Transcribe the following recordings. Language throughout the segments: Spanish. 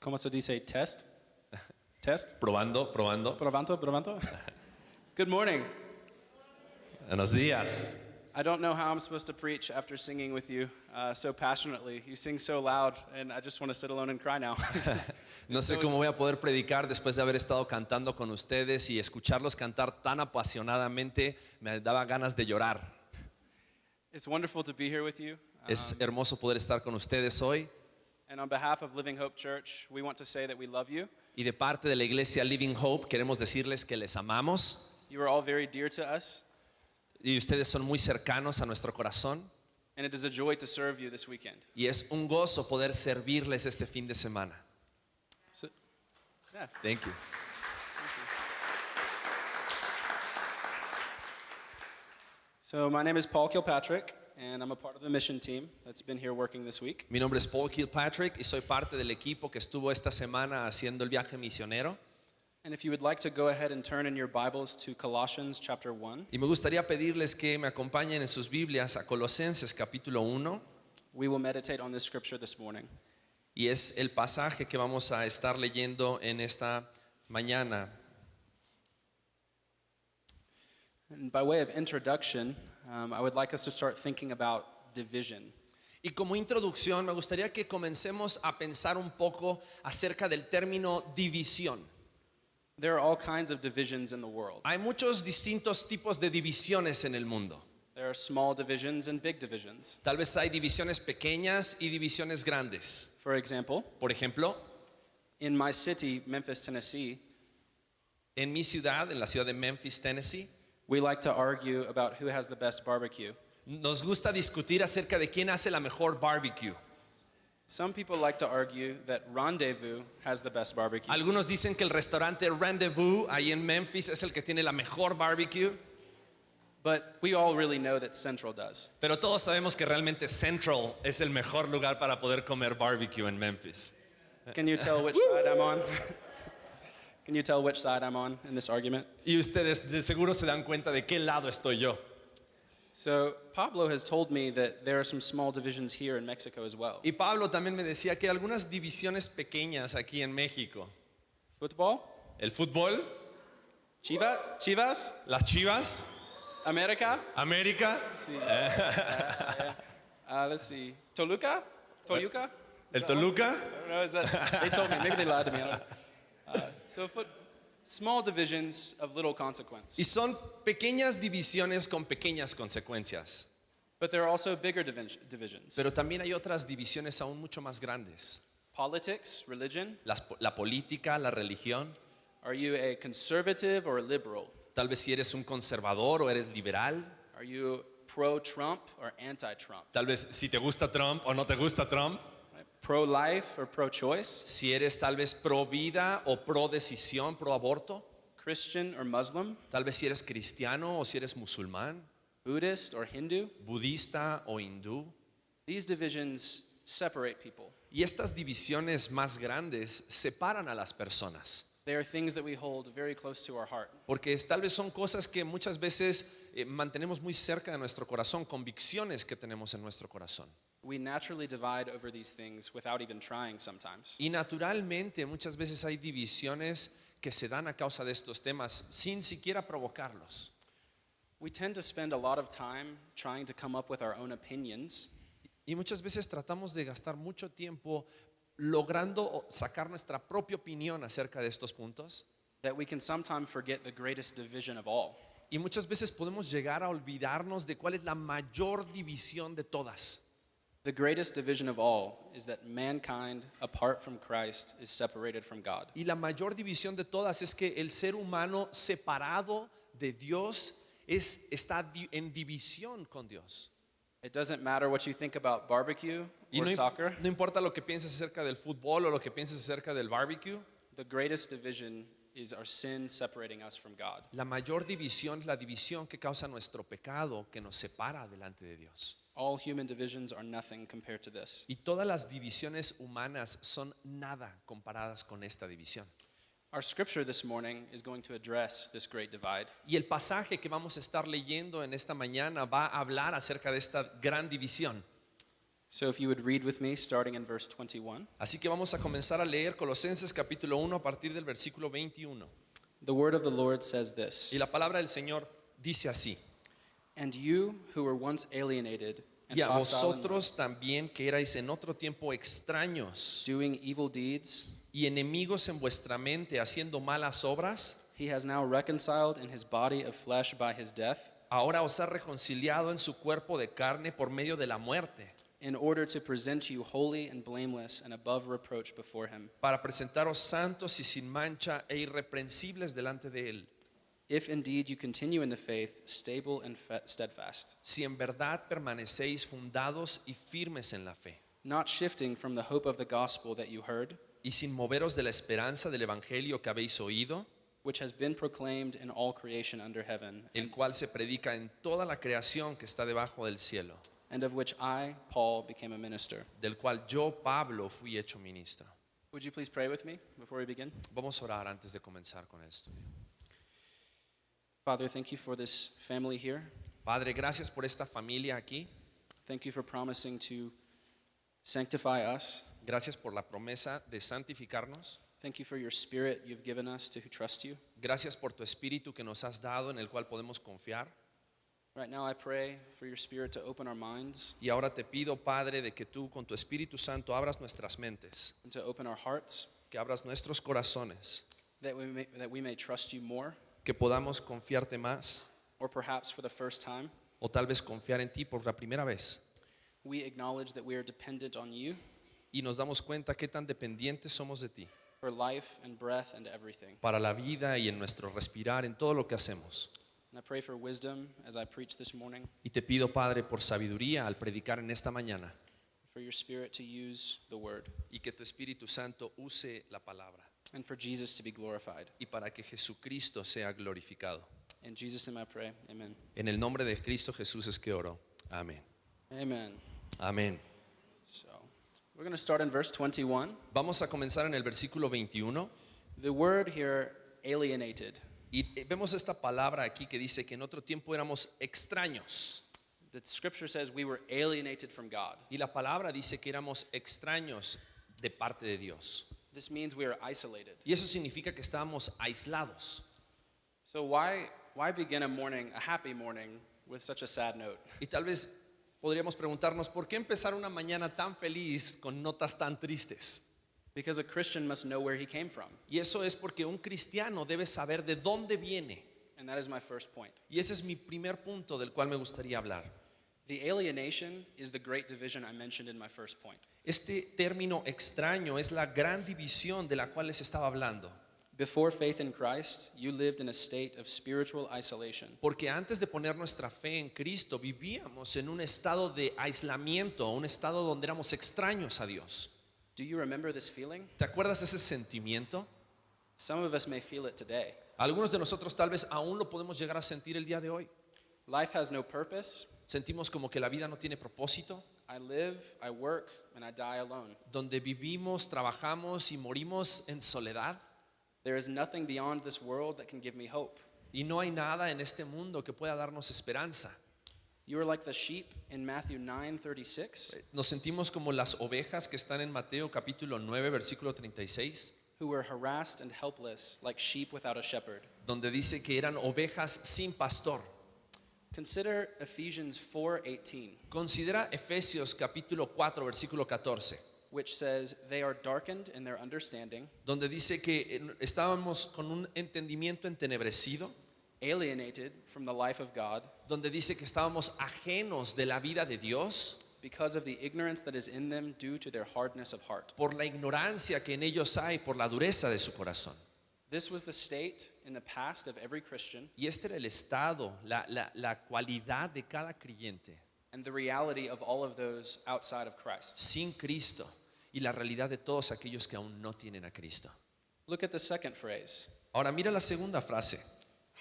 ¿Cómo se dice test? Test? Probando. Probando. Good morning. Buenos días. I don't know how I'm supposed to preach after singing with you so passionately. You sing so loud, and I just want to sit alone and cry now. No sé cómo voy a poder predicar después de haber estado cantando con ustedes y escucharlos cantar tan apasionadamente. Me daba ganas de llorar. It's wonderful to be here with you. Es hermoso poder estar con ustedes hoy. And on behalf of Living Hope Church, we want to say that we love you. Y de parte de la iglesia Living Hope queremos decirles que les amamos. You are all very dear to us, Y ustedes son muy cercanos a nuestro corazón. and it is a joy to serve you this weekend. Y es un gozo poder servirles este fin de semana. So, yeah. Thank you. So my name is Paul Kilpatrick, and I'm a part of the mission team that's been here working this week. Mi nombre es Paul Kilpatrick y soy parte del equipo que estuvo esta semana haciendo el viaje misionero. And if you would like to go ahead and turn in your Bibles to Colossians chapter 1, Y me gustaría pedirles que me acompañen en sus Biblias a Colosenses capítulo 1. we will meditate on this scripture this morning. Y es el pasaje que vamos a estar leyendo en esta mañana. And by way of introduction, I would like us to start thinking about division. Y como introducción me gustaría que comencemos a pensar un poco acerca del término división. There are all kinds of divisions in the world. Hay muchos distintos tipos de divisiones en el mundo. There are small divisions and big divisions. Tal vez hay divisiones pequeñas y divisiones grandes. For example, Por ejemplo, in my city, Memphis, Tennessee, en mi ciudad, en la ciudad de Memphis, Tennessee, we like to argue about who has the best barbecue. nos gusta discutir acerca de quién hace la mejor barbecue. Some people like to argue that Rendezvous has the best barbecue. Algunos dicen que el restaurante Rendezvous ahí en Memphis es el que tiene la mejor barbecue, But we all really know that Central does. pero todos sabemos que realmente Central es el mejor lugar para poder comer barbecue en Memphis. Can you tell which side I'm on? Can you tell which side I'm on in this argument? Y ustedes de seguro se dan cuenta de qué lado estoy yo. So Pablo has told me that there are some small divisions here in Mexico as well. Y Pablo también me decía que hay algunas divisiones pequeñas aquí en México. Football, El fútbol, Chivas, las Chivas, America. América, Let's see. Let's see. Toluca. el Toluca. I don't know. Is that? They told me. Maybe they lied to me. I don't know. Small divisions of little consequence. Y son pequeñas divisiones con pequeñas consecuencias. But there are also bigger divisions. Pero también hay otras divisiones aún mucho más grandes. Politics, religion. La política, la religión. Are you a conservative or a liberal? Tal vez si eres un conservador o eres liberal. Are you pro-Trump or anti-Trump? Tal vez si te gusta Trump o no te gusta Trump. Right? Pro-life or pro-choice? Si eres tal vez pro vida o pro decisión, pro aborto. Christian or Muslim? Tal vez si eres cristiano o si eres musulmán. Buddhist or Hindu? Budista o hindú. These divisions separate people. Y estas divisiones más grandes separan a las personas. They are things that we hold very close to our heart. Porque tal vez son cosas que muchas veces mantenemos muy cerca de nuestro corazón, convicciones que tenemos en nuestro corazón. We naturally divide over these things without even trying sometimes. Y naturalmente muchas veces hay divisiones que se dan a causa de estos temas sin siquiera provocarlos. We tend to spend a lot of time trying to come up with our own opinions, Y muchas veces tratamos de gastar mucho tiempo logrando sacar nuestra propia opinión acerca de estos puntos. that we can sometimes forget the greatest division of all. Y muchas veces podemos llegar a olvidarnos de cuál es la mayor división de todas. The greatest division of all is that mankind, apart from Christ, is separated from God. Y la mayor división de todas es que el ser humano separado de Dios está en división con Dios. It doesn't matter what you think about barbecue Y or soccer. no importa lo que pienses acerca del fútbol o lo que pienses acerca del barbecue, The greatest division is our sin separating us from God. la mayor división es la división que causa nuestro pecado, que nos separa delante de Dios. All human divisions are nothing compared to this. Y todas las divisiones humanas son nada comparadas con esta división. Our scripture this morning is going to address this great divide. Y el pasaje que vamos a estar leyendo en esta mañana va a hablar acerca de esta gran división. So if you would read with me, starting in verse 21. Así que vamos a comenzar a leer Colosenses capítulo 1 a partir del versículo 21. The word of the Lord says this: Y la palabra del Señor dice así: And you who were once alienated and y a hostile in mind, vosotros también que erais en otro tiempo extraños doing evil deeds, y enemigos en vuestra mente, haciendo malas obras, he has now reconciled in his body of flesh by his death, ahora os ha reconciliado en su cuerpo de carne por medio de la muerte, in order to present you holy and blameless and above reproach before him. para presentaros santos y sin mancha e irreprensibles delante de él. If indeed you continue in the faith, stable and steadfast, Si en verdad permanecéis fundados y firmes en la fe, not shifting from the hope of the gospel that you heard, y sin moveros de la esperanza del evangelio que habéis oído, which has been proclaimed in all creation under heaven, el cual se predica en toda la creación que está debajo del cielo, and of which I, Paul, became a minister. del cual yo, Pablo, fui hecho ministro. Would you please pray with me before we begin? Vamos a orar antes de comenzar con el estudio. Father, thank you for this family here. Padre, gracias por esta familia aquí. Thank you for promising to sanctify us. Gracias por la promesa de santificarnos. Thank you for your spirit you've given us to trust you. Gracias por tu espíritu que nos has dado, en el cual podemos confiar. Right now I pray for your spirit to open our minds Y ahora te pido, Padre, de que tú con tu Espíritu Santo abras nuestras mentes, and to open our hearts, que abras nuestros corazones, that we may trust you more, que podamos confiarte más, or perhaps for the first time, o tal vez confiar en ti por la primera vez. we acknowledge that we are dependent on you Y nos damos cuenta qué tan dependientes somos de ti, for life and breath and everything. para la vida y en nuestro respirar, en todo lo que hacemos. And I pray for wisdom as I preach this morning, Y te pido, Padre, por sabiduría al predicar en esta mañana, for your spirit to use the word, y que tu Espíritu Santo use la palabra, and for Jesus to be glorified. y para que Jesucristo sea glorificado. In Jesus' name I pray, amen. En el nombre de Cristo Jesús es que oro. Amén. Amen. Amén. So, we're going to start in verse 21. Vamos a comenzar en el versículo 21. The word here, alienated. Y vemos esta palabra aquí que dice que en otro tiempo éramos extraños. The scripture says we were alienated from God. Y la palabra dice que éramos extraños de parte de Dios. This means we are isolated. Y eso significa que estábamos aislados. So why begin a happy morning with such a sad note? Y tal vez podríamos preguntarnos, ¿por qué empezar una mañana tan feliz con notas tan tristes? Because a Christian must know where he came from. Y eso es porque un cristiano debe saber de dónde viene. And that is my first point. Y ese es mi primer punto del cual me gustaría hablar. The alienation is the great division I mentioned in my first point. Este término extraño es la gran división de la cual les estaba hablando. Before faith in Christ, you lived in a state of spiritual isolation. Porque antes de poner nuestra fe en Cristo, vivíamos en un estado de aislamiento, un estado donde éramos extraños a Dios. Do you remember this feeling? ¿Te acuerdas de ese sentimiento? Some of us may feel it today. Algunos de nosotros tal vez aún lo podemos llegar a sentir el día de hoy. Life has no purpose. Sentimos como que la vida no tiene propósito, I live, I work, and I die alone. donde vivimos, trabajamos y morimos en soledad. There is nothing beyond this world that can give me hope. Y no hay nada en este mundo que pueda darnos esperanza. You are like the sheep in Matthew 9:36, Nos sentimos como las ovejas que están en Mateo capítulo 9, versículo 36, who were harassed and helpless like sheep without a shepherd. donde dice que eran ovejas sin pastor. Consider Ephesians 4:18, Considera Efesios capítulo 4, versículo 14, which says, "They are darkened in their understanding, donde dice que estábamos con un entendimiento entenebrecido, alienated from the life of God donde dice que estábamos ajenos de la vida de Dios because of the ignorance that is in them due to their hardness of heart." por la ignorancia que en ellos hay, por la dureza de su corazón. This was the state in the past of every Christian Y este era el estado, la cualidad de cada creyente and the reality of all of those outside of Christ. sin Cristo y la realidad de todos aquellos que aún no tienen a Cristo. Look at the second phrase. Ahora mira la segunda frase.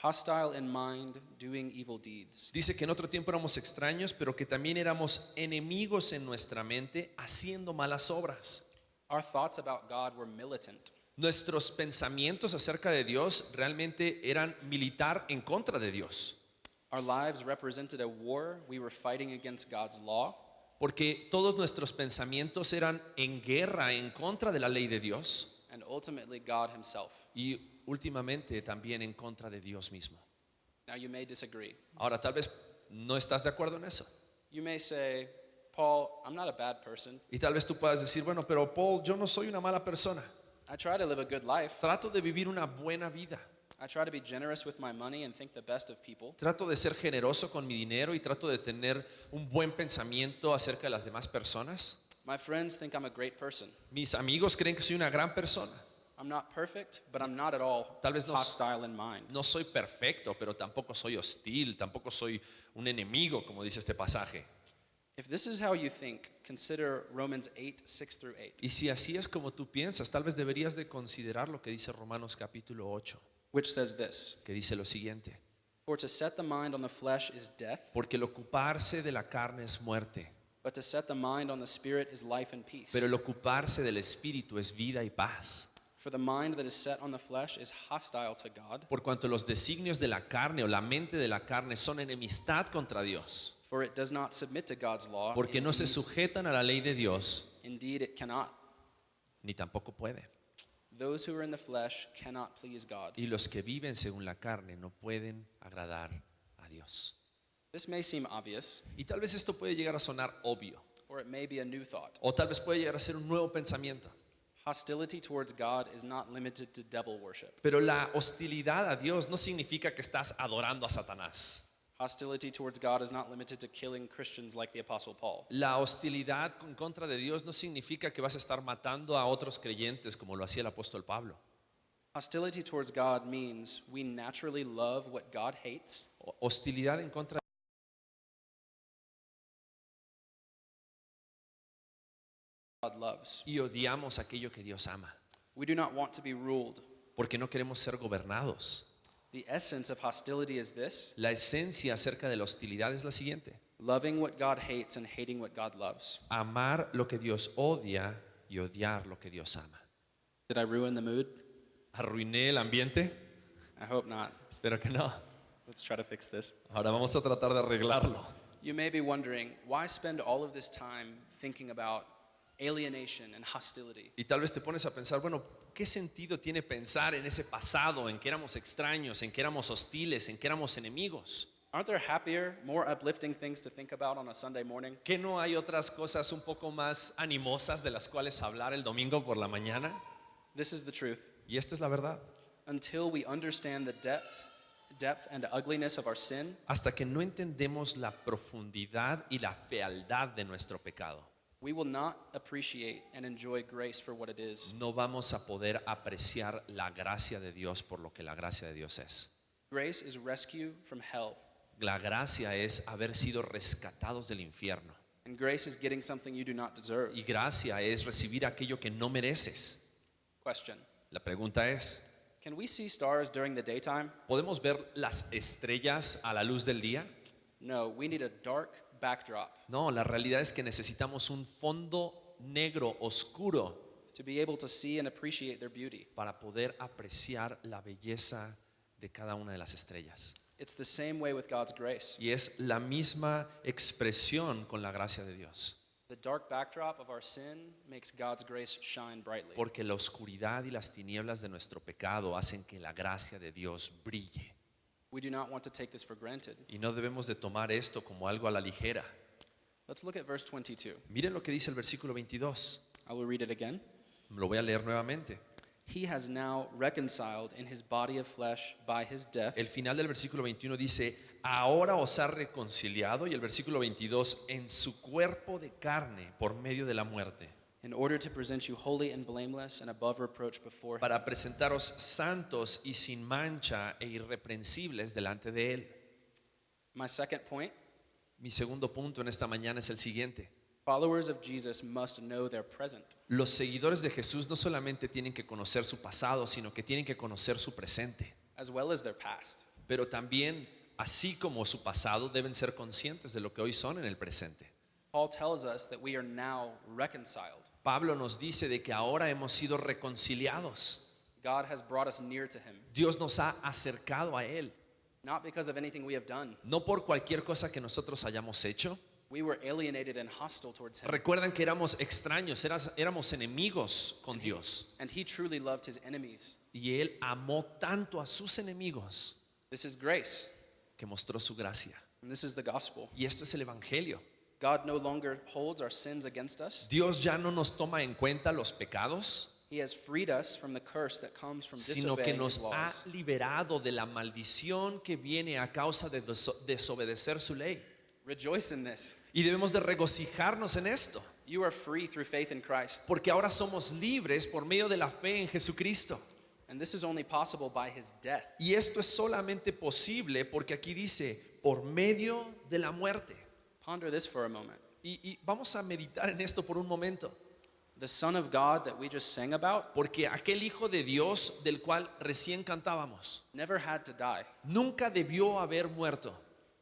Hostile in mind, doing evil deeds. Dice que en otro tiempo éramos extraños, pero que también éramos enemigos en nuestra mente, haciendo malas obras. Our thoughts about God were militant. Nuestros pensamientos acerca de Dios realmente eran militar en contra de Dios. Our lives represented a war we were fighting against God's law porque todos nuestros pensamientos eran en guerra en contra de la ley de Dios and ultimately God himself. y últimamente también en contra de Dios mismo. Now you may disagree. Ahora, tal vez no estás de acuerdo en eso. You may say, Paul, I'm not a bad person. Y tal vez tú puedas decir, bueno, pero Paul, yo no soy una mala persona. I try to live a good life. Trato de vivir una buena vida. I try to be generous with my money and think the best of people. Trato de ser generoso con mi dinero y trato de tener un buen pensamiento acerca de las demás personas. My friends think I'm a great person. Mis amigos creen que soy una gran persona. I'm not perfect, but I'm not at all Tal vez no- hostile in mind. No soy perfecto, pero tampoco soy hostil, tampoco soy un enemigo, como dice este pasaje. If this is how you think, consider Romans 8, 6 through 8, Y si así es como tú piensas, tal vez deberías de considerar lo que dice Romanos capítulo 8, which says this: que dice lo siguiente. For to set the mind on the flesh is death, Porque el ocuparse de la carne es muerte, but to set the mind on the spirit is life and peace. pero el ocuparse del espíritu es vida y paz. For the mind that is set on the flesh is hostile to God, Por cuanto los designios de la carne o la mente de la carne son enemistad contra Dios, for it does not submit to God's law. porque no se sujetan a la ley de Dios, Indeed, it cannot. ni tampoco puede. Those who are in the flesh cannot please God. Y los que viven según la carne no pueden agradar a Dios. This may seem obvious, Y tal vez esto puede llegar a sonar obvio, or it may be a new thought. o tal vez puede llegar a ser un nuevo pensamiento. Hostility towards God is not limited to devil worship. Pero la hostilidad a Dios no significa que estás adorando a Satanás. Hostility towards God is not limited to killing Christians like the Apostle Paul. La hostilidad en contra de Dios no significa que vas a estar matando a otros creyentes como lo hacía el apóstol Pablo. Hostility towards God means we naturally love what God hates Hostilidad en contra God loves. y odiamos aquello que Dios ama, We do not want to be ruled. porque no queremos ser gobernados. The essence of hostility is this: La esencia acerca de la hostilidad es la siguiente: loving what God hates and hating what God loves. amar lo que Dios odia y odiar lo que Dios ama. Did I ruin the mood? ¿Arruiné el ambiente? I hope not. Espero que no. Let's try to fix this. Ahora vamos a tratar de arreglarlo. You may be wondering, why spend all of this time thinking about alienation and hostility? Y tal vez te pones a pensar, bueno, ¿qué sentido tiene pensar en ese pasado, en que éramos extraños, en que éramos hostiles, en que éramos enemigos? Aren't there happier, more uplifting things to think about on a Sunday morning? ¿Que no hay otras cosas un poco más animosas de las cuales hablar el domingo por la mañana? This is the truth. Y esta es la verdad. Until we understand the depth and ugliness of our sin, Hasta que no entendemos la profundidad y la fealdad de nuestro pecado, we will not appreciate and enjoy grace for what it is. no vamos a poder apreciar la gracia de Dios por lo que la gracia de Dios es. Grace is rescue from hell, La gracia es haber sido rescatados del infierno. and grace is getting something you do not deserve. Y gracia es recibir aquello que no mereces. Question: La pregunta es, can we see stars during the daytime? ¿podemos ver las estrellas a la luz del día? No, we need a dark backdrop No, la realidad es que necesitamos un fondo negro, oscuro, to be able to see and appreciate their beauty. para poder apreciar la belleza de cada una de las estrellas. It's the same way with God's grace. Y es la misma expresión con la gracia de Dios. The dark backdrop of our sin makes God's grace shine brightly. Porque la oscuridad y las tinieblas de nuestro pecado hacen que la gracia de Dios brille. We do not want to take this for granted. Y no debemos de tomar esto como algo a la ligera. Let's look at verse 22. Miren lo que dice el versículo 22. I will read it again. Lo voy a leer nuevamente. He has now reconciled in his body of flesh by his death El final del versículo 21 dice, ahora os ha reconciliado, y el versículo 22, en su cuerpo de carne por medio de la muerte, in order to present you holy and blameless and above reproach before him. para presentaros santos y sin mancha e irreprensibles delante de Él. My second point: Mi segundo punto en esta mañana es el siguiente. followers of Jesus must know their present. Los seguidores de Jesús no solamente tienen que conocer su pasado, sino que tienen que conocer su presente. As well as their past. Pero también, así como su pasado, deben ser conscientes de lo que hoy son en el presente. Paul tells us that we are now reconciled. Pablo nos dice de que ahora hemos sido reconciliados. God has brought us near to him, Dios nos ha acercado a Él, not because of anything we have done, no por cualquier cosa que nosotros hayamos hecho, We were alienated and hostile towards him. Recuerdan que éramos extraños, éramos enemigos con Dios. And he truly loved his enemies. Y Él amó tanto a sus enemigos This is grace, que mostró su gracia. and this is the gospel. Y esto es el Evangelio. God no longer holds our sins against us. Dios ya no nos toma en cuenta los pecados, He has freed us from the curse that comes from sino que disobeying nos his ha laws. liberado de la maldición que viene a causa de desobedecer su ley. Rejoice in this. Y debemos de regocijarnos en esto, You are free through faith in Christ, porque ahora somos libres por medio de la fe en Jesucristo. and this is only possible by his death. Y esto es solamente posible porque aquí dice, por medio de la muerte. Ponder this for a moment. Y vamos a meditar en esto por un momento, The Son of God that we just sang about porque aquel Hijo de Dios del cual recién cantábamos, never had to die. nunca debió haber muerto,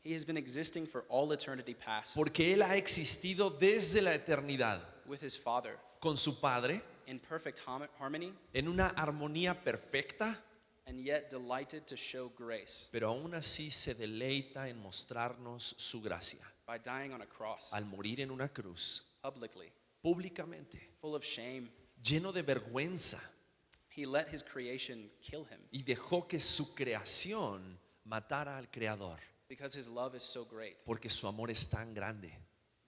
He has been existing for all eternity past porque Él ha existido desde la eternidad with his Father con su Padre in perfect harmony, en una armonía perfecta, and yet delighted to show grace pero aún así se deleita en mostrarnos su gracia by dying on a cross al morir en una cruz publicly, públicamente, full of shame. lleno de vergüenza, He let his creation kill him y dejó que su creación matara al Creador, because his love is so great. porque su amor es tan grande.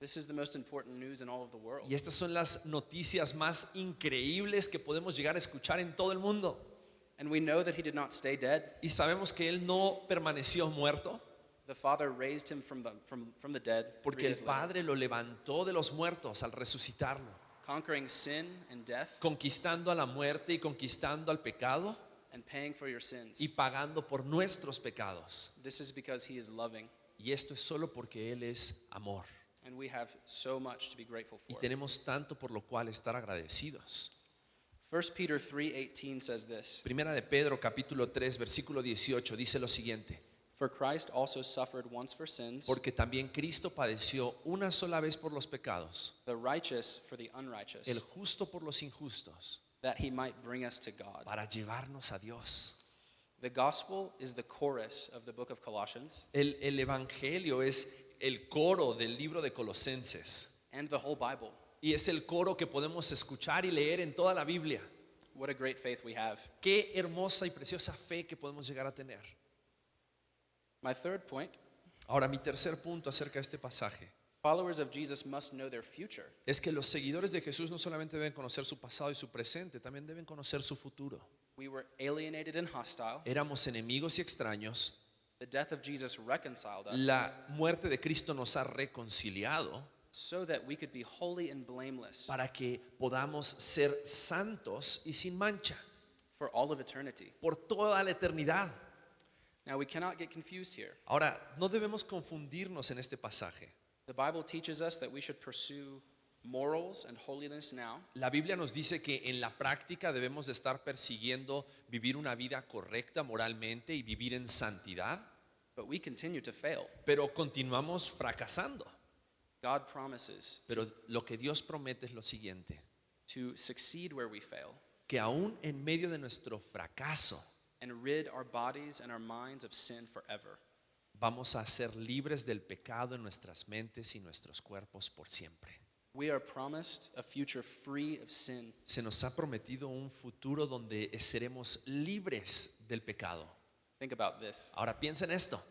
This is the most important news in all of the world. Y estas son las noticias más increíbles que podemos llegar a escuchar en todo el mundo. And we know that he did not stay dead. Y sabemos que Él no permaneció muerto, The Father raised him from the dead 3 porque el days later, Padre lo levantó de los muertos al resucitarlo, conquering sin and death conquistando a la muerte y conquistando al pecado and paying for your sins. y pagando por nuestros pecados. This is because he is loving, Y esto es solo porque Él es amor. and we have so much to be grateful Y for. tenemos tanto por lo cual estar agradecidos. 1 Peter 3:18 says this, Primera de Pedro capítulo 3 versículo 18 dice lo siguiente: "For Christ also suffered once for sins, porque también Cristo padeció una sola vez por los pecados, the righteous for the unrighteous, el justo por los injustos, that he might bring us to God." para llevarnos a Dios. The gospel is the chorus of the book of Colossians El Evangelio es el coro del libro de Colosenses and the whole Bible. y es el coro que podemos escuchar y leer en toda la Biblia. What a great faith we have. Qué hermosa y preciosa fe que podemos llegar a tener. My third point, Ahora, mi tercer punto acerca de este pasaje followers of Jesus must know their future. es que los seguidores de Jesús no solamente deben conocer su pasado y su presente, también deben conocer su futuro. We were alienated and hostile. Éramos enemigos y extraños. The death of Jesus reconciled us La muerte de Cristo nos ha reconciliado so that we could be holy and blameless para que podamos ser santos y sin mancha for all of eternity. por toda la eternidad. Now, we cannot get confused here. Ahora, no debemos confundirnos en este pasaje. The Bible teaches us that we should pursue morals and holiness now, La Biblia nos dice que en la práctica debemos de estar persiguiendo vivir una vida correcta moralmente y vivir en santidad, but we continue to fail. pero continuamos fracasando. God promises Pero lo que Dios promete es lo siguiente: to succeed where we fail que aún en medio de nuestro fracaso and rid our bodies and our minds of sin forever. vamos a ser libres del pecado en nuestras mentes y nuestros cuerpos por siempre. We are promised a future free of sin. Se nos ha prometido un futuro donde seremos libres del pecado. Think about this. Ahora piensa en esto: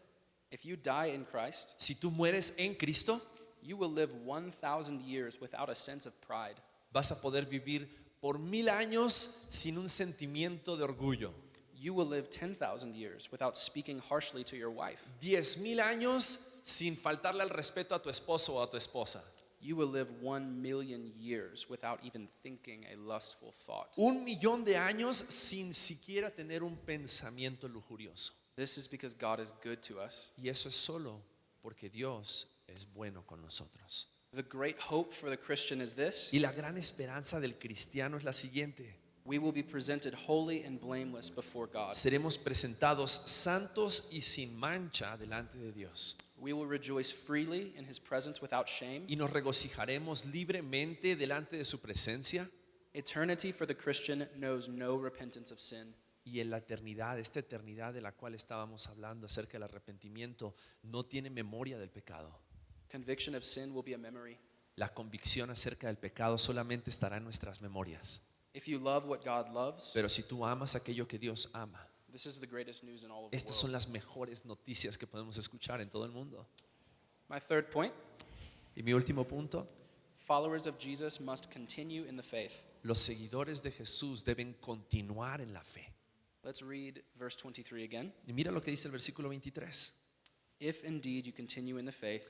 If you die in Christ, si tú mueres en Cristo, you will live 1,000 years without a sense of pride. vas a poder vivir por 1000 años sin un sentimiento de orgullo. You will live 10,000 years without speaking harshly to your wife. 10,000 años sin faltarle al respeto a tu esposo o a tu esposa. You will live 1,000,000 years without even thinking a lustful thought. 1,000,000 de años sin siquiera tener un pensamiento lujurioso. This is because God is good to us. Y eso es solo porque Dios es bueno con nosotros. The great hope for the Christian is this: Y la gran esperanza del cristiano es la siguiente: we will be presented holy and blameless before God. seremos presentados santos y sin mancha delante de Dios. We will rejoice freely in his presence without shame. Y nos regocijaremos libremente delante de su presencia. Eternity for the Christian knows no repentance of sin. Y en la eternidad, esta eternidad de la cual estábamos hablando acerca del arrepentimiento, no tiene memoria del pecado. Conviction of sin will be a memory. La convicción acerca del pecado solamente estará en nuestras memorias. If you love what God loves, Pero si tú amas aquello que Dios ama, this is the greatest news in all of the estas son world. las mejores noticias que podemos escuchar en todo el mundo. My third point, Y mi último punto, followers of Jesus must continue in the faith. los seguidores de Jesús deben continuar en la fe. Let's read verse 23 again. Y mira lo que dice el versículo 23. If indeed you continue in the faith,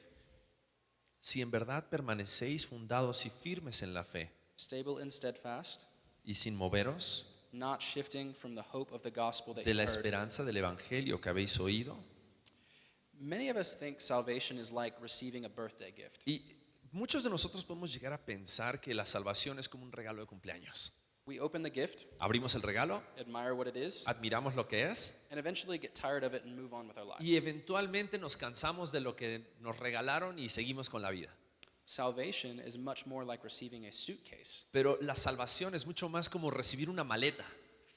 Si en verdad permanecéis fundados y firmes en la fe stable and steadfast, y sin moveros not shifting from the hope of the gospel that de you la heard. esperanza del evangelio que habéis oído. Many of us think salvation is like receiving a birthday gift. Y muchos de nosotros podemos llegar a pensar que la salvación es como un regalo de cumpleaños. We open the gift, Abrimos el regalo, admire what it is, admiramos lo que es and eventually get tired of it and move on with our lives. y eventualmente nos cansamos de lo que nos regalaron y seguimos con la vida. Salvation is much more like receiving a suitcase Pero la salvación es mucho más como recibir una maleta.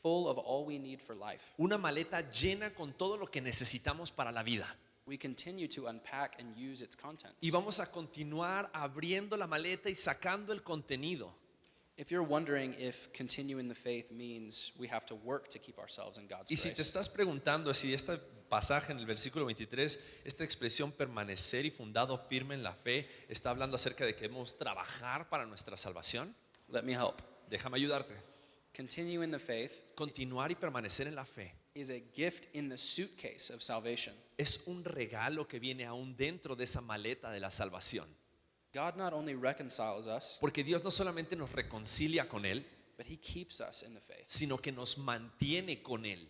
full of all we need for life. Una maleta llena con todo lo que necesitamos para la vida. We continue to unpack and use its contents. Y vamos a continuar abriendo la maleta y sacando el contenido. If you're wondering if continue in the faith means we have to work to keep ourselves in God's Y si te grace, estás preguntando si este pasaje en el versículo 23, esta expresión permanecer y fundado firme en la fe, está hablando acerca de que debemos trabajar para nuestra salvación, let me help. déjame ayudarte. Continue in the faith Continuar y permanecer en la fe is a gift in the suitcase of salvation. es un regalo que viene aún dentro de esa maleta de la salvación. God not only reconciles us, Porque Dios no solamente nos reconcilia con Él, but He keeps us in the faith. sino que nos mantiene con Él.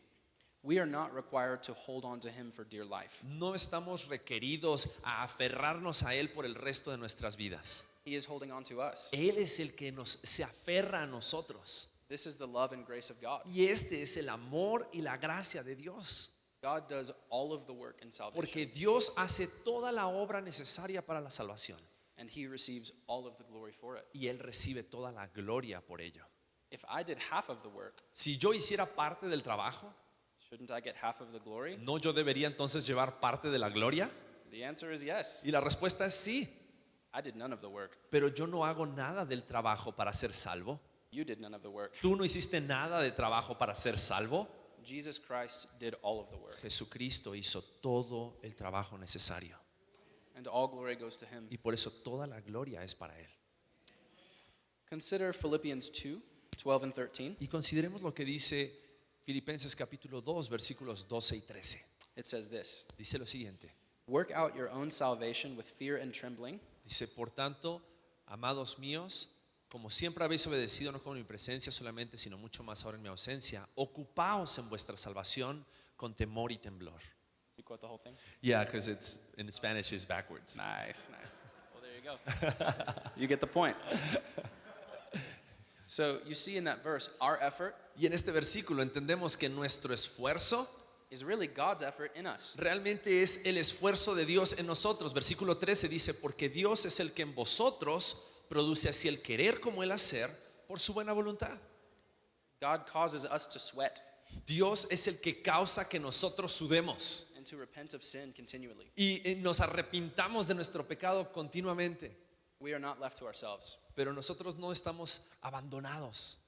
We are not required to hold on to Him for dear life. No estamos requeridos a aferrarnos a Él por el resto de nuestras vidas. He is holding on to us. Él es el que se aferra a nosotros. This is the love and grace of God. Y este es el amor y la gracia de Dios. God does all of the work in salvation, Porque Dios hace toda la obra necesaria para la salvación. and He receives all of the glory for it. Y Él recibe toda la gloria por ello. If I did half of the work, Si yo hiciera parte del trabajo, shouldn't I get half of the glory? ¿no yo debería entonces llevar parte de la gloria? The answer is yes. Y la respuesta es sí. I did none of the work. Pero yo no hago nada del trabajo para ser salvo. You did none of the work. ¿Tú no hiciste nada de trabajo para ser salvo? Jesus Christ did all of the work, Jesucristo hizo todo el trabajo necesario. and all glory goes to Him. Y por eso toda la gloria es para Él. Consider Philippians 2:12 and 13. Y consideremos lo que dice Filipenses capítulo 2, versículos 12 y 13. It says this: Dice lo siguiente. Work out your own salvation with fear and trembling, Dice, por tanto, amados míos, como siempre habéis obedecido, no con mi presencia solamente, sino mucho más ahora en mi ausencia, ocupaos en vuestra salvación con temor y temblor. you quote the whole thing? Yeah, because it's in Spanish is backwards. Nice. Well, there you go. You get the point. So you see in that verse, our effort Y en este versículo entendemos que nuestro esfuerzo is really God's effort in us. realmente es el esfuerzo de Dios en nosotros. Versículo 13 dice, porque Dios es el que en vosotros produce así el querer como el hacer por su buena voluntad. God causes us to sweat Dios es el que causa que nosotros sudemos and to repent of sin continually. y nos arrepintamos de nuestro pecado continuamente. We are not left to ourselves. Pero nosotros no estamos abandonados.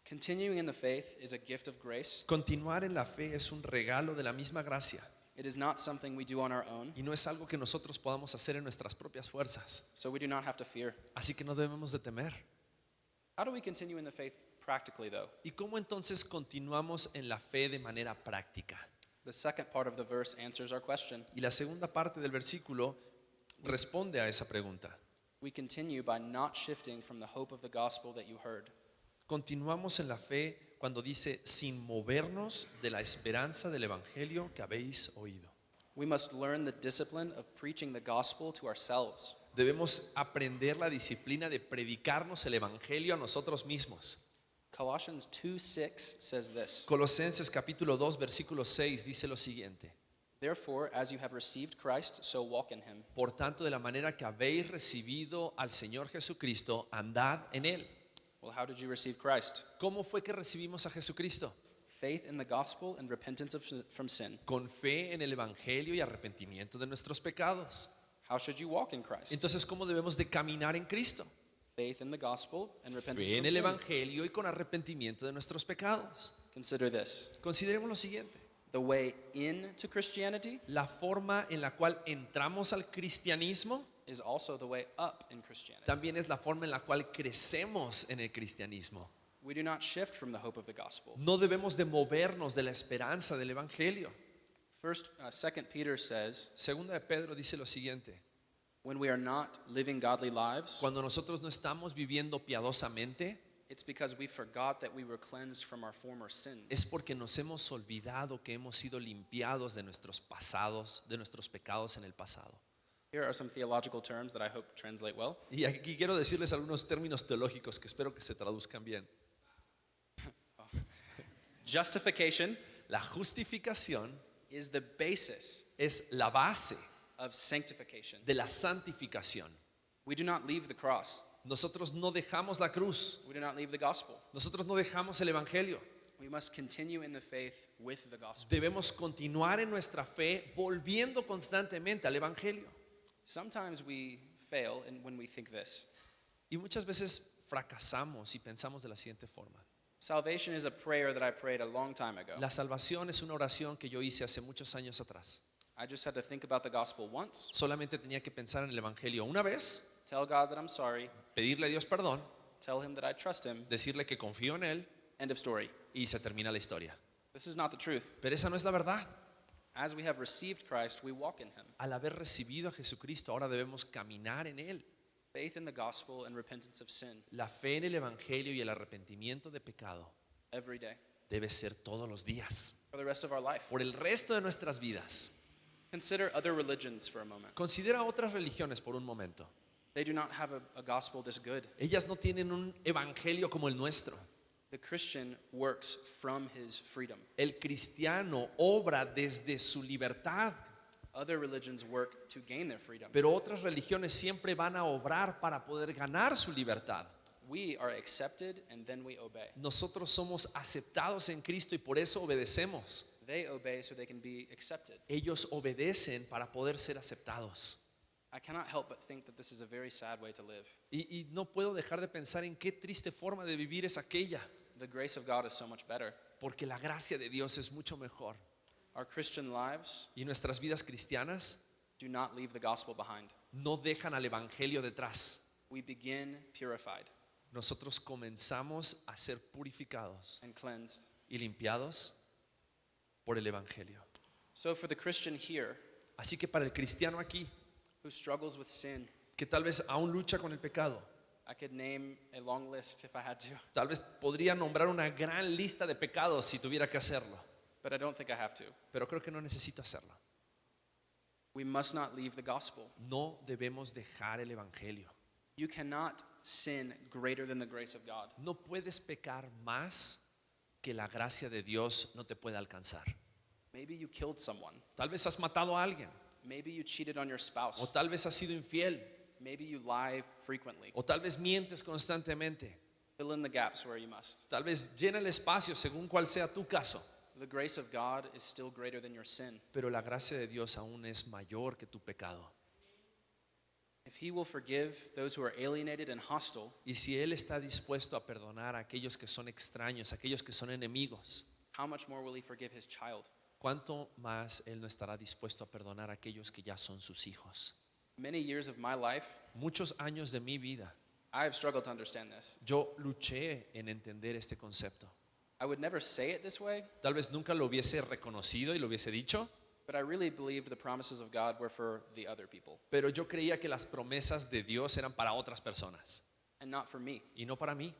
Continuing in the faith is a gift of grace. Continuar en la fe es un regalo de la misma gracia It is not something we do on our own, y no es algo que nosotros podamos hacer en nuestras propias fuerzas. so we do not have to fear. Así que no debemos de temer. How do we continue in the faith practically, though? ¿Y cómo entonces continuamos en la fe de manera práctica? The second part of the verse answers our question. Y la segunda parte del versículo responde a esa pregunta. We continue by not shifting from the hope of the gospel that you heard. Continuamos en la fe cuando dice sin movernos de la esperanza del evangelio que habéis oído. We must learn the discipline of preaching the gospel to ourselves. Debemos aprender la disciplina de predicarnos el evangelio a nosotros mismos. Colossians 2:6 says this: Colosenses capítulo 2 versículo 6 dice lo siguiente. Therefore, as you have received Christ, so walk in him. Por tanto, de la manera que habéis recibido al Señor Jesucristo, andad en él. Well, how did you receive Christ? ¿Cómo fue que recibimos a Jesucristo? Faith in the gospel and repentance from sin. Con fe en el evangelio y arrepentimiento de nuestros pecados. How should you walk in Christ? Entonces, ¿cómo debemos de caminar en Cristo? Faith in the gospel and repentance Fe en from el sin. Evangelio y con arrepentimiento de nuestros pecados. Consider this. Consideremos lo siguiente. The way into Christianity La forma en la cual entramos al cristianismo is also the way up in Christianity. también es la forma en la cual crecemos en el cristianismo. We do not shift from the hope of the gospel. No debemos de movernos de la esperanza del Evangelio. Second Peter says, Segunda de Pedro dice lo siguiente. when we are not living godly lives, Cuando nosotros no estamos viviendo piadosamente, it's because we forgot that we were cleansed from our former sins. es porque nos hemos olvidado que hemos sido limpiados de nuestros pasados, de nuestros pecados en el pasado. Here are some theological terms that I hope translate well. Y aquí quiero decirles algunos términos teológicos que espero que se traduzcan bien. Justification La justificación is the basis es la base of sanctification. de la santificación. We do not leave the cross. Nosotros no dejamos la cruz, We do not leave the gospel. nosotros no dejamos el Evangelio. We must continue in the faith with the gospel. Debemos continuar en nuestra fe volviendo constantemente al Evangelio. Sometimes we fail when we think this. Y muchas veces fracasamos y pensamos de la siguiente forma. Salvation is a prayer that I prayed a long time ago. La salvación es una oración que yo hice hace muchos años atrás. I just had to think about the gospel once, Solamente tenía que pensar en el Evangelio una vez, tell God that I'm sorry, pedirle a Dios perdón, tell him that I trust him, decirle que confío en Él end of story. y se termina la historia. This is not the truth. Pero esa no es la verdad. As we have received Christ, we walk in him. Al haber recibido a Jesucristo, ahora debemos caminar en Él. Faith in the gospel and repentance of sin La fe en el Evangelio y el arrepentimiento de pecado every day debe ser todos los días, for the rest of our life. por el resto de nuestras vidas. Consider other religions for a moment. Considera otras religiones por un momento. They do not have a gospel this good. Ellas no tienen un evangelio como el nuestro. The Christian works from his freedom. El cristiano obra desde su libertad, Other religions work to gain their freedom. pero otras religiones siempre van a obrar para poder ganar su libertad. We are accepted and then we obey. Nosotros somos aceptados en Cristo y por eso obedecemos. They obey so they can be accepted. Ellos obedecen para poder ser aceptados. I cannot help but think that this is a very sad way to live. Y no puedo dejar de pensar en qué triste forma de vivir es aquella, The grace of God is so much better. porque la gracia de Dios es mucho mejor. Our Christian lives Y nuestras vidas cristianas do not leave the gospel behind. no dejan al evangelio detrás. We begin purified Nosotros comenzamos a ser purificados and cleansed. y limpiados por el evangelio. So for the Christian here Así que para el cristiano aquí, who struggles with sin, que tal vez aún lucha con el pecado, I could name a long list if I had to, tal vez podría nombrar una gran lista de pecados si tuviera que hacerlo, but I don't think I have to. pero creo que no necesito hacerlo. We must not leave the gospel. No debemos dejar el evangelio. You cannot sin greater than the grace of God. No puedes pecar más que la gracia de Dios no te puede alcanzar. Maybe you killed someone. Tal vez has matado a alguien, Maybe you cheated on your o spouse. tal vez has sido infiel, Maybe you lie frequently. o tal vez mientes constantemente. Fill in the gaps where you must. Tal vez llena el espacio según cuál sea tu caso. The grace of God is still greater than your sin. Pero la gracia de Dios aún es mayor que tu pecado. If he will forgive those who are alienated and hostile, Y si Él está dispuesto a perdonar a aquellos que son extraños, a aquellos que son enemigos, how much more will he forgive his child? ¿cuánto más Él no estará dispuesto a perdonar a aquellos que ya son sus hijos? Many years of my life, Muchos años de mi vida, I have struggled to understand this. yo luché en entender este concepto. I would never say it this way, Tal vez nunca lo hubiese reconocido y lo hubiese dicho, but I really believed the promises of God were for the other people pero yo creía que las promesas de Dios eran para otras personas and not for me. y no para mí.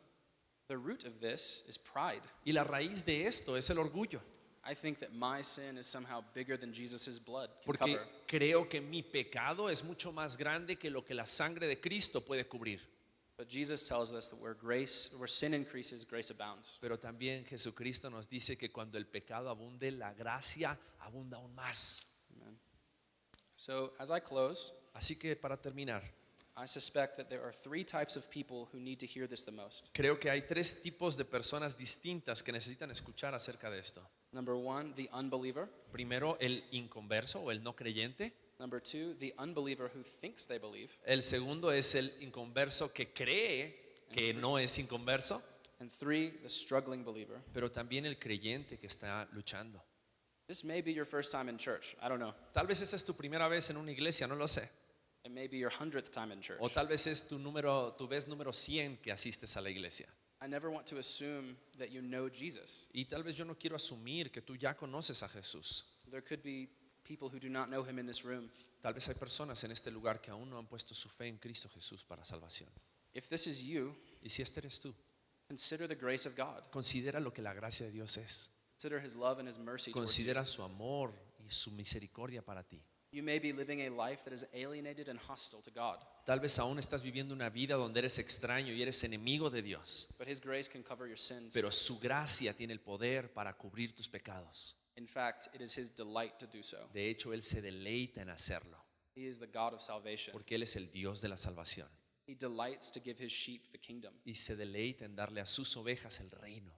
The root of this is pride. Y la raíz de esto es el orgullo, I think that my sin is somehow bigger than Jesus' blood can porque cover. creo que mi pecado es mucho más grande que lo que la sangre de Cristo puede cubrir. But Jesus tells us that where sin increases, grace abounds. Pero también Jesucristo nos dice que cuando el pecado abunde, la gracia abunda aún más. Amen. So as I close, Así que para terminar, I suspect that there are three types of people who need to hear this the most. creo que hay tres tipos de personas distintas que necesitan escuchar acerca de esto. Number one, the unbeliever. Primero, el inconverso o el no creyente. Number 2, the unbeliever who thinks they believe. El segundo es el inconverso que cree que no es inconverso, And 3, the struggling believer. pero también el creyente que está luchando. This may be your first time in church. I don't know. Tal vez esa es tu primera vez en una iglesia, no lo sé. It may be your 100th time in church. O tal vez es tu vez número 100 que asistes a la iglesia. I never want to assume that you know Jesus. Y tal vez yo no quiero asumir que tú ya conoces a Jesús. There could be people who do not know him in this room. Tal vez hay personas en este lugar que aún no han puesto su fe en Cristo Jesús para salvación. If this is you, Y si este eres tú, consider the grace of God. considera lo que la gracia de Dios es. Consider his love and his mercy towards you. Considera su amor y su misericordia para ti. You may be living a life that is alienated and hostile to God, Tal vez aún estás viviendo una vida donde eres extraño y eres enemigo de Dios, but his grace can cover your sins. pero su gracia tiene el poder para cubrir tus pecados. In fact, it is his delight to do so. De hecho, Él se deleita en hacerlo, He is the God of salvation. porque Él es el Dios de la salvación He delights to give his sheep the kingdom. y se deleita en darle a sus ovejas el reino.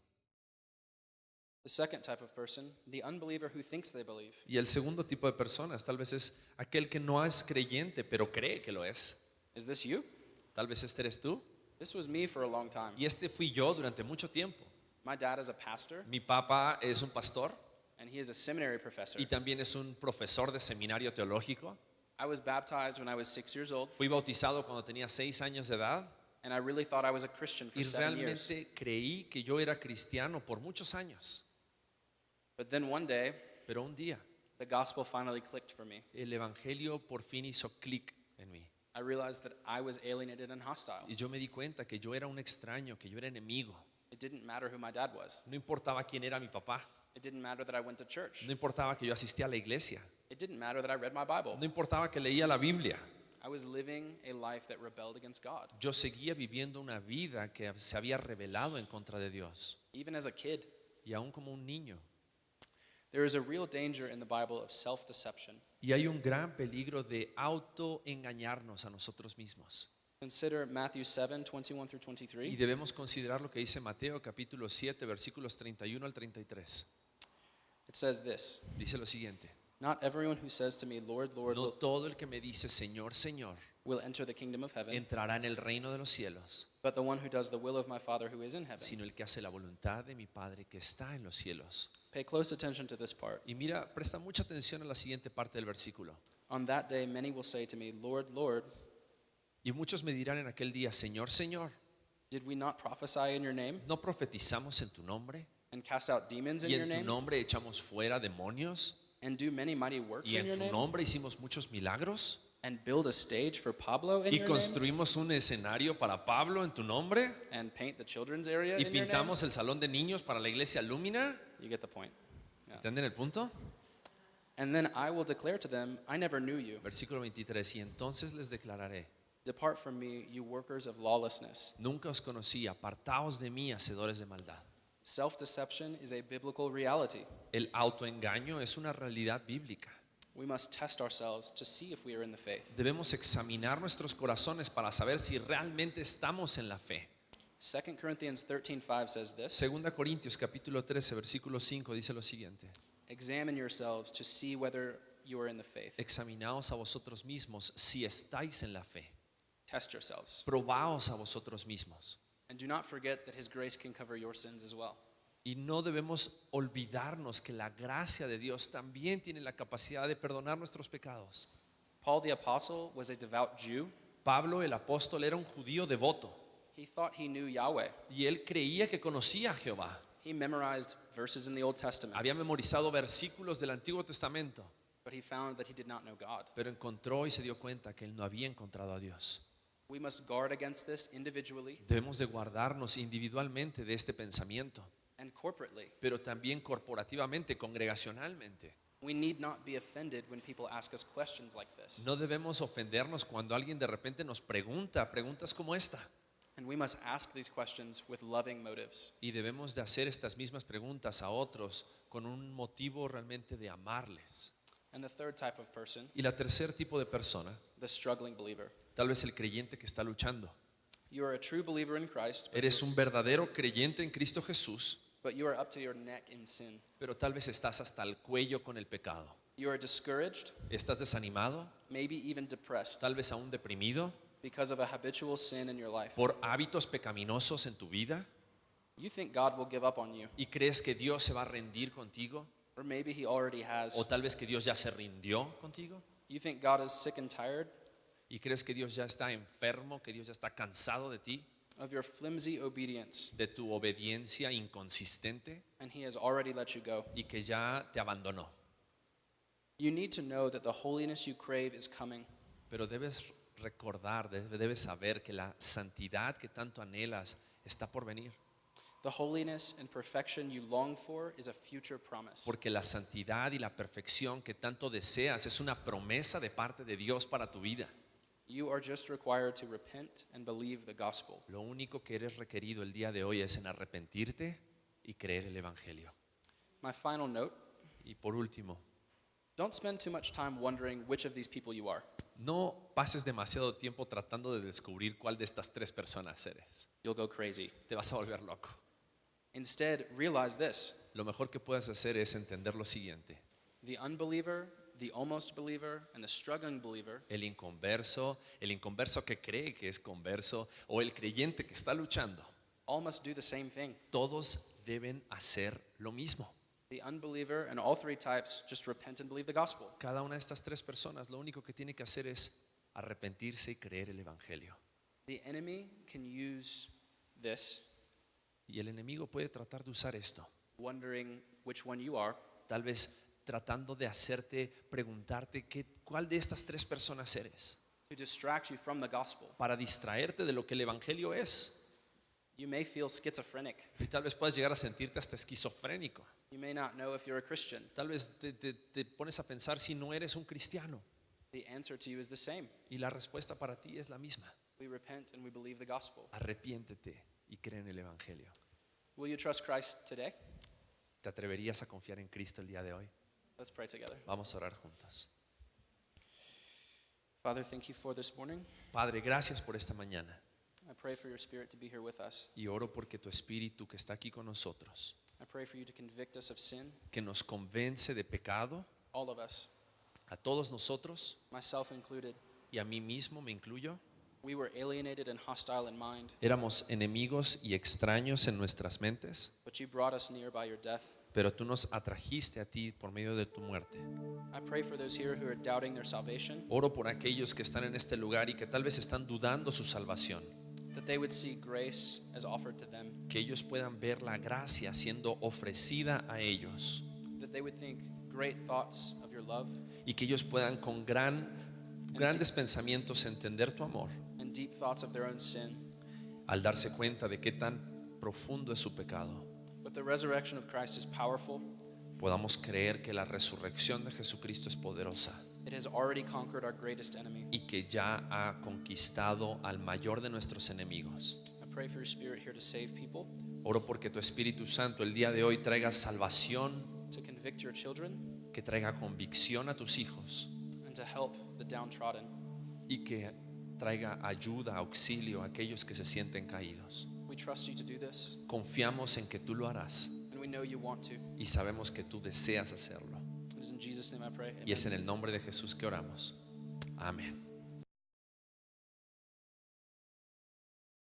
The second type of person, the unbeliever who thinks they believe. Y el segundo tipo de personas tal vez es aquel que no es creyente, pero cree que lo es. Is this you? Tal vez este eres tú. This was me for a long time. Y este fui yo durante mucho tiempo. My dad is a pastor, Mi papá es un pastor and he is a seminary professor. y también es un profesor de seminario teológico. I was baptized when I was 6 years old, Fui bautizado cuando tenía 6 años de edad and I really thought I was a Christian for y 7 years. realmente creí que yo era cristiano por muchos años. But then one day, Pero un día the gospel finally clicked for me. el evangelio por fin hizo clic en mí. I realized that I was alienated and hostile. Y yo me di cuenta que yo era un extraño, que yo era enemigo. It didn't matter who my dad was. No importaba quién era mi papá. It didn't matter that I went to church. No importaba que yo asistía a la iglesia. It didn't matter that I read my Bible. No importaba que leía la Biblia. I was living a life that rebelled against God. Yo seguía viviendo una vida que se había rebelado en contra de Dios. Even as a kid, Y aún como un niño. there is a real danger in the Bible of self-deception. Y hay un gran peligro de autoengañarnos a nosotros mismos. Consider Matthew 7, 21 through Y 23. debemos considerar lo que dice Mateo capítulo 7 versículos 31 al 33. It says this, Dice lo siguiente: "Not everyone who says to me, Lord, Lord, No todo el que me dice Señor, Señor, will enter the kingdom of heaven, entrará en el reino de los cielos, but the one who does the will of my Father who is in heaven." sino el que hace la voluntad de mi Padre que está en los cielos. Pay close attention to this part. Y mira, presta mucha atención a la siguiente parte del versículo. On that day, many will say to me, Lord, Lord, Y muchos me dirán en aquel día: Señor, Señor, did we not prophesy in your name ¿no profetizamos en tu nombre? and cast out demons in ¿Y your en tu name nombre echamos fuera demonios? and do many mighty works ¿Y in your en tu name nombre hicimos muchos milagros? and build a stage for Pablo in ¿Y your name construimos un escenario para Pablo en tu nombre? and paint the children's area ¿Y in your name?" pintamos el salón de niños para la iglesia Lumina? You get the point. Yeah. ¿Entienden el punto? And then I will declare to them, I never knew you. Versículo 23: Y entonces les declararé: Depart from me, you workers of lawlessness. Nunca os conocí, apartaos de mí, hacedores de maldad. Self-deception is a biblical reality. El autoengaño es una realidad bíblica. We must test ourselves to see if we are in the faith. Debemos examinar nuestros corazones para saber si realmente estamos en la fe. 2 Corinthians 13:5 says this, Segunda Corintios capítulo 13 versículo 5 dice lo siguiente: examine yourselves to see whether you are in the faith. Examinaos a vosotros mismos si estáis en la fe. Test yourselves. Probaos a vosotros mismos. And do not forget that his grace can cover your sins as well. Y no debemos olvidarnos que la gracia de Dios también tiene la capacidad de perdonar nuestros pecados. Paul the apostle was a devout Jew. Pablo el apóstol era un judío devoto He thought he knew Yahweh. y él creía que conocía a Jehová. He memorized verses in the Old Testament, Había memorizado versículos del Antiguo Testamento, but he found that he did not know God. pero encontró y se dio cuenta que él no había encontrado a Dios. We must guard against this individually Debemos de guardarnos individualmente de este pensamiento, and corporately. pero también corporativamente, congregacionalmente. We need not be offended when people ask us questions like this. No debemos ofendernos cuando alguien de repente nos pregunta preguntas como esta. And we must ask these questions with loving motives. Y debemos de hacer estas mismas preguntas a otros con un motivo realmente de amarles. And the third type of person, Y la tercer tipo de persona, the struggling believer. tal vez el creyente que está luchando. You are a true believer in Christ, Eres un verdadero creyente en Cristo Jesús, but you are up to your neck in sin. pero tal vez estás hasta el cuello con el pecado. You are discouraged, ¿Estás desanimado? maybe even depressed, Tal vez aún deprimido because of a habitual sin in your life. por hábitos pecaminosos en tu vida You think God will give up on you, y crees que Dios se va a rendir contigo or maybe He already has. o tal vez que Dios ya se rindió contigo You think God is sick and tired y crees que Dios ya está enfermo, que Dios ya está cansado de ti, of your flimsy obedience, de tu obediencia inconsistente and He has already let you go. y que ya te abandonó. You need to know that the holiness you crave is coming. Pero debes recordar, debes saber que la santidad que tanto anhelas está por venir. The holiness and perfection you long for is a future promise. Porque la santidad y la perfección que tanto deseas es una promesa de parte de Dios para tu vida. You are just required to repent and believe the gospel. Lo único que eres requerido el día de hoy es en arrepentirte y creer el Evangelio. My final note, Y por último, don't spend too much time wondering which of these people you are. no pases demasiado tiempo tratando de descubrir cuál de estas tres personas eres. You'll go crazy. Te vas a volver loco. Instead, realize this. Lo mejor que puedes hacer es entender lo siguiente. The unbeliever, the almost believer, and the struggling believer El inconverso que cree que es converso o el creyente que está luchando, all must do the same thing. todos deben hacer lo mismo. The unbeliever and all three types just repent and believe the gospel. Cada una de estas tres personas lo único que tiene que hacer es arrepentirse y creer el Evangelio. The enemy can use this, Y el enemigo puede tratar de usar esto, wondering which one you are, tal vez tratando de hacerte preguntarte cuál de estas tres personas eres, to distract you from the gospel. para distraerte de lo que el Evangelio es. You may feel schizophrenic. Y tal vez puedas llegar a sentirte hasta esquizofrénico. You may not know if you're a Christian. Tal vez te pones a pensar si no eres un cristiano. The answer to you is the same. Y la respuesta para ti es la misma. We repent and we believe the gospel. Arrepiéntete y cree en el Evangelio. Will you trust Christ today? ¿Te atreverías a confiar en Cristo el día de hoy? Let's pray together. Vamos a orar juntos. Father, thank you for this morning. Padre, gracias por esta mañana. I pray for your spirit to be here with us. Y oro porque tu Espíritu que está aquí con nosotros, I pray for you to convict us of sin, que nos convence de pecado, all of us, a todos nosotros, myself included. y a mí mismo me incluyo, We were alienated and hostile in mind, éramos enemigos y extraños en nuestras mentes, but you brought us near by your death. pero tú nos atrajiste a ti por medio de tu muerte. I pray for those here who are doubting their salvation, Oro por aquellos que están en este lugar y que tal vez están dudando su salvación, that they would see grace as offered to them, que ellos puedan ver la gracia siendo ofrecida a ellos that they would think great thoughts of your love y que ellos puedan con grandes pensamientos entender tu amor and deep thoughts of their own sin. al darse cuenta de qué tan profundo es su pecado. But the resurrection of Christ is powerful. Podamos creer que la resurrección de Jesucristo es poderosa It has already conquered our greatest enemy. y que ya ha conquistado al mayor de nuestros enemigos. I pray for your spirit here to save people, Oro porque tu Espíritu Santo el día de hoy traiga salvación, to convict your children, que traiga convicción a tus hijos and to help the downtrodden. y que traiga ayuda, auxilio a aquellos que se sienten caídos. We trust you to do this, Confiamos en que tú lo harás and we know you want to. y sabemos que tú deseas hacerlo. It is in Jesus' name I pray. Y es Amen. en el nombre de Jesús que oramos. Amén.